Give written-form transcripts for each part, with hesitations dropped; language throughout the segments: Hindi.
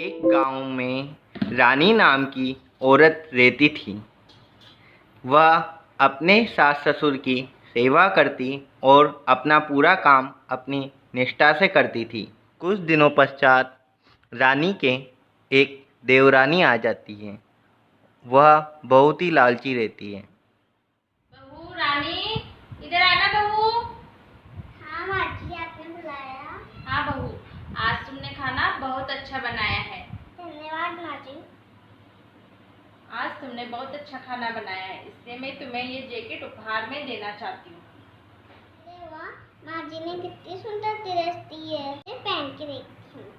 एक गांव में रानी नाम की औरत रहती थी। वह अपने सास ससुर की सेवा करती और अपना पूरा काम अपनी निष्ठा से करती थी। कुछ दिनों पश्चात रानी के एक देवरानी आ जाती है। वह बहुत ही लालची रहती है। बहू रानी, इधर आना बहू। हाँ माँ जी, आपने बुलाया? हाँ बहू, आज तुमने खाना बहुत अच्छा बनाया है। धन्यवाद माँ जी। आज तुमने बहुत अच्छा खाना बनाया है, इसलिए मैं तुम्हें ये जैकेट उपहार में देना चाहती हूँ। अरे वाह, माँ जी ने कितनी सुंदर ड्रेस दी है। मैं पहन के देखती हूँ।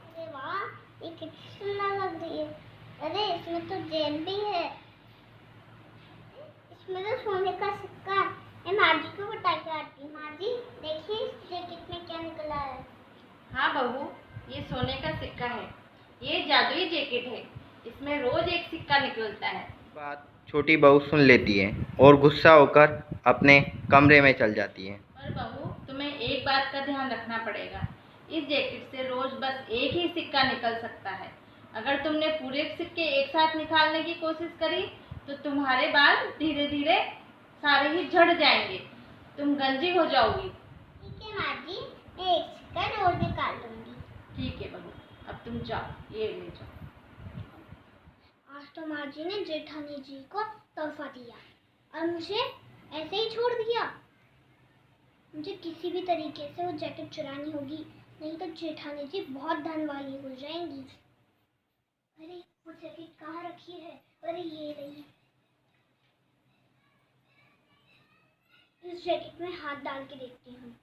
अरे वाह, ये कितनी सुंदर लग रही है। अरे इसमें तो जेब भी है। इसमें तो सोने का सिक्का है। मैं माँ जी को बता के आती हूँ। माँ जी देखिए, इस जैकेट में क्या निकला है। हाँ बहू, ये सोने का सिक्का है। ये जादुई जैकेट है, इसमें रोज एक सिक्का निकलता है। बात छोटी बहू सुन लेती है और गुस्सा होकर अपने कमरे में चल जाती है। पर बहू, तुम्हें एक बात का ध्यान रखना पड़ेगा। इस जैकेट से रोज बस एक ही सिक्का निकल सकता है। अगर तुमने पूरे सिक्के एक साथ निकालने की कोशिश करी तो तुम्हारे बाल धीरे धीरे सारे ही झड़ जाएंगे। तुम गंजी हो जाओगी। ठीक है माँ जी, मैं एक सिक्का रोज निकाल दूंगी। ठीक है बहू, अब तुम जाओ, ये ले जाओ। आज तो माँ जी ने जेठानी जी को तोहफा दिया और मुझे ऐसे ही छोड़ दिया। मुझे किसी भी तरीके से वो जैकेट चुरानी होगी, नहीं तो जेठानी जी बहुत धन वाली हो जाएंगी। अरे वो जैकेट कहाँ रखी है? अरे ये रही। इस जैकेट में हाथ डाल के देखती हूँ।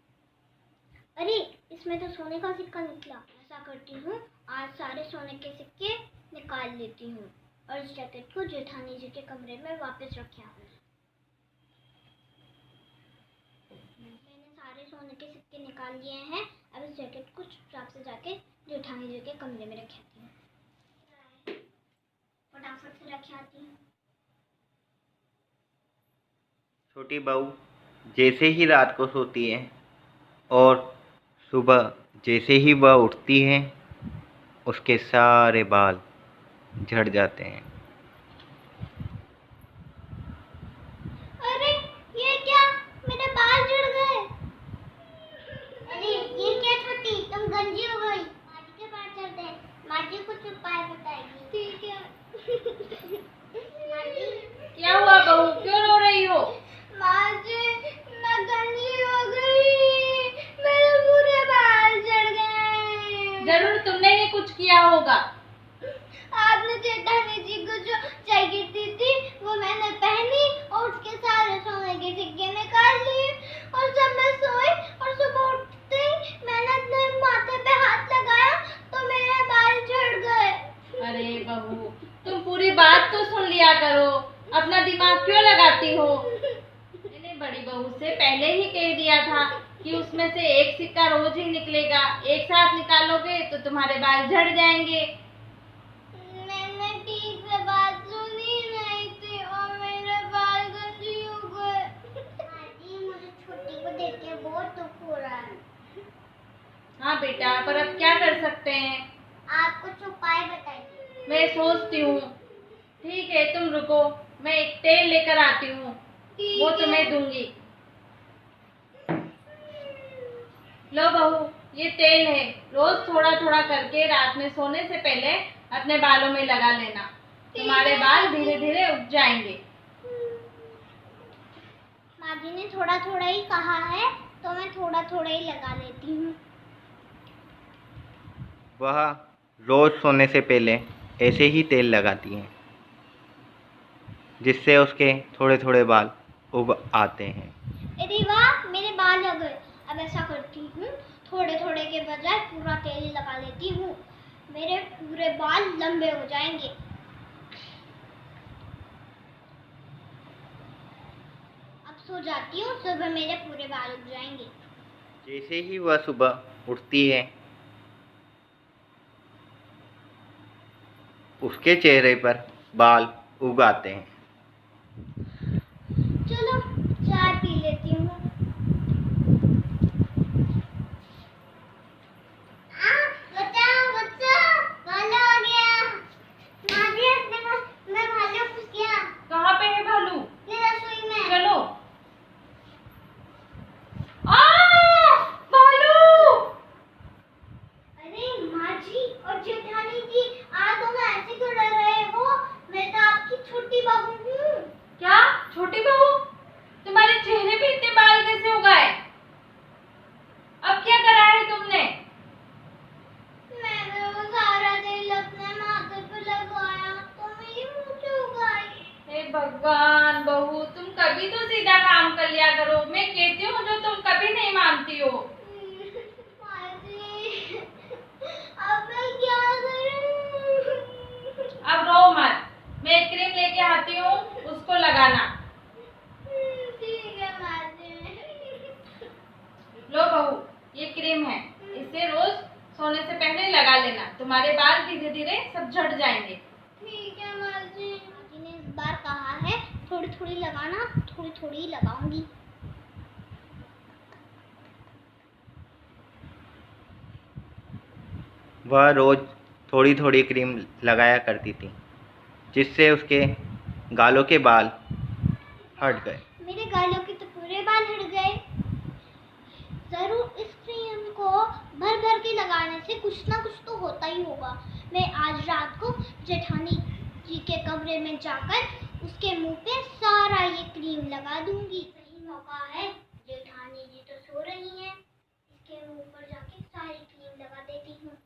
अरे इसमें तो सोने का सिक्का निकला। ऐसा करती हूँ, आज सारे सोने के सिक्के निकाल लेती हूँ और इस जैकेट को जेठानी जी के कमरे में वापस रखे आऊंगी। मैंने सारे सोने के सिक्के निकाल लिए हैं। अब इस जैकेट को चुपचाप से जाके जेठानी जी के कमरे में रखे आती हूँ। फटाफट से रखे आती हूँ। छोटी बहू जैसे ही रात को सोती है और सुबह जैसे ही वह उठती है, उसके सारे बाल झड़ जाते हैं। अरे ये क्या, मेरे बाल झड़ गए। अरे ये क्या छोटी, तुम गंजी हो गई। माँ जी के पास चलते हैं, माँ जी कुछ उपाय बताएगी। ठीक है। माँ जी। क्या हुआ बहू, क्यों रो रही हो? माँ जी, मैं गंजी हो गई, मेरे पूरे बाल झड़ गए। जरूर तुमने ही कुछ किया होगा। आपने जेठानी जी को जो जैकेट दी थी वो मैंने पहनी और उसके सारे सोने के सिक्के निकाल लिए और जब मैं सोई और सुबह उठते ही मैंने अपने माथे पे हाथ लगाया तो मेरे बाल झड़ गए। अरे बहू, तुम पूरी बात तो सुन लिया करो, अपना दिमाग क्यों लगाती हो? मैंने बड़ी बहू से पहले ही कह दिया था कि उसमें से एक सिक्का रोज ही निकलेगा। एक साथ निकालोगे तो तुम्हारे बाल झड़ जाएंगे। मैंने ठीक से बात सुनी नहीं थी और मेरे बाल गंजी हो गए। आजी, मुझे छोटी को देख के बहुत दुख हो रहा है। हाँ बेटा, पर अब क्या कर सकते हैं? आप कुछ उपाय बताइए। मैं सोचती हूँ। ठीक है, तुम रुको, मैं एक तेल लेकर आती हूँ, वो तुम्हें दूंगी। लो बहू, ये तेल है। रोज थोड़ा थोड़ा करके रात में सोने से पहले अपने बालों में लगा लेना। तुम्हारे बाल धीरे धीरे उग जाएंगे। माँ जी ने थोड़ा थोड़ा ही कहा है तो मैं थोड़ा थोड़ा ही लगा लेती हूँ। वह रोज सोने से पहले ऐसे ही तेल लगाती हैं, जिससे उसके थोड़े थोड़े बाल उग आते हैं। अरे वाह, मेरे बाल आ गए। अब ऐसा करती हूँ, थोड़े थोड़े के बजाय पूरा तेल लगा लेती हूँ, मेरे पूरे बाल लंबे हो जाएंगे। अब सो जाती हूँ, सुबह मेरे पूरे बाल उग जाएंगे। जैसे ही वह सुबह उठती है, उसके चेहरे पर बाल उग आते हैं। चलो चाय पी लेती हूँ। बचाओ बचाओ। तुम्हारे बाल धीरे धीरे सब झड़ जाएंगे। ठीक है माँ जी ने इस बार कहा है थोड़ी थोड़ी लगाना, थोड़ी थोड़ी लगाऊंगी। वह रोज़ थोड़ी थोड़ी क्रीम लगाया करती थी, जिससे उसके गालों के बाल हट गए। मेरे गालों के तो पूरे बाल हट गए। जरूर इस क्रीम को भर भर के लगाने से कुछ ना कुछ तो होता ही होगा। मैं आज रात को जेठानी जी के कमरे में जाकर उसके मुंह पे सारा ये क्रीम लगा दूंगी। सही मौका है, जेठानी जी तो सो रही हैं, इसके मुंह पर जाके सारी क्रीम लगा देती हूँ।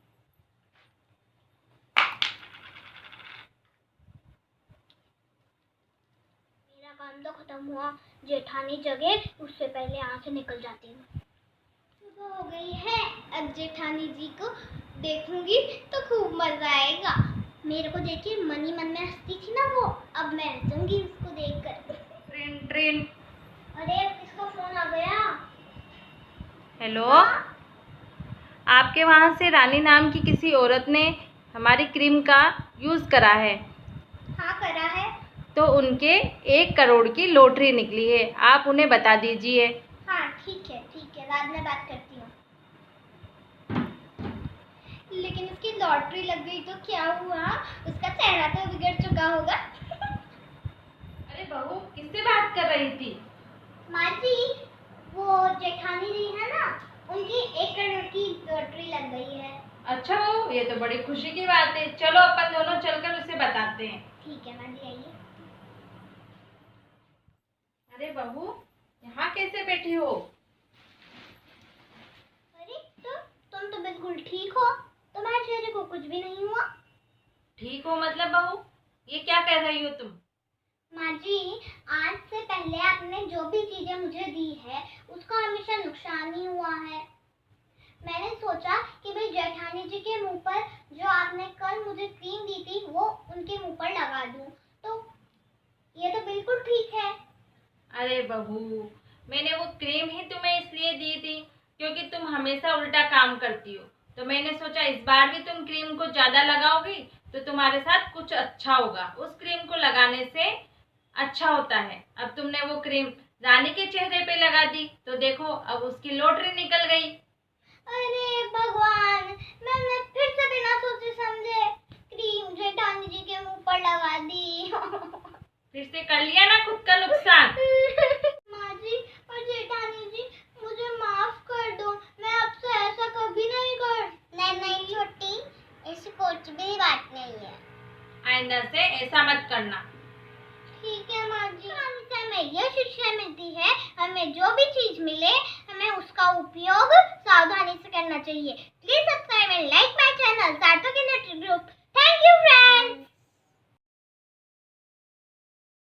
मेरा काम तो खत्म हुआ, जेठानी जगे उससे पहले यहाँ से निकल जाती हूँ। सुबह हो गई है, अब जेठानी जी को देखूंगी तो खूब मजा आएगा। मेरे को देख के मन ही मन में हंसती थी ना वो, अब मैं हंसूंगी उसको देखकर। Train train. अरे किसका फोन आ गया? हेलो, आपके वहाँ से रानी नाम की किसी औरत ने हमारी क्रीम का यूज़ करा है। हाँ करा है। तो उनके 1 करोड़ की लॉटरी निकली है, आप उन्हें बता दीजिए। हाँ ठीक है, बाद में बात करती हूँ। लेकिन उसकी लॉटरी लग गई तो क्या हुआ? उसका चेहरा तो बिगड़ चुका होगा। अरे बहू, किससे बात कर रही थी? माँ जी, वो जेठानी जी है ना, उनकी 1 करोड़ की लॉटरी लग गई है। अच्छा बहू, ये तो बड़ी खुशी की बात है। चलो अपन दोनों चलकर उसे बताते हैं। ठीक है माँ जी, आइए। अरे बहू, यहाँ कैसे बैठी हो? अरे तुम तो बिल्कुल ठीक हो, तुम्हारे चेहरे को कुछ भी नहीं हुआ। ठीक हो मतलब बहू, ये क्या कह रही हो तुम? माँ जी, आज से पहले आपने जो भी चीजें मुझे दी है उसका हमेशा नुकसान ही हुआ है। मैंने सोचा कि भाई जेठानी जी के मुंह पर जो आपने कल मुझे क्रीम दी थी वो उनके मुंह पर लगा दूं, तो ये तो बिल्कुल ठीक है। अरे बहू, मैंने वो क्रीम ही तुम्हें इसलिए दी थी क्योंकि तुम हमेशा उल्टा काम करती हो। तो मैंने सोचा इस बार भी तुम क्रीम को ज़्यादा लगाओगी तो तुम्हारे साथ कुछ अच्छा होगा। उस क्रीम को लगाने से अच्छा होता है। अब तुमने वो क्रीम रानी के चेहरे पे लगा दी तो देखो अब उसकी लॉटरी निकल गई। अरे भगवान, मैंने फिर से बिना सोचे समझे क्रीम जेठानी जी के मुंह पर लगा दी। फिर से कर लिया ना खुद का नुकसान। माँ जी और जेठानी जी, मुझे माफ कर दो, मैं आपसे ऐसा कभी नहीं कर। नहीं छोटी, ऐसी कुछ भी बात नहीं है। आइंदा से ऐसा मत करना। ठीक है माँ जी। हमसे हमें यह शिक्षा मिलती है, हमें जो भी चीज मिले हमें उसका उपयोग सावधानी से करना चाहिए। Please subscribe and like my channel सार्थक ग्रुप। Thank you friends.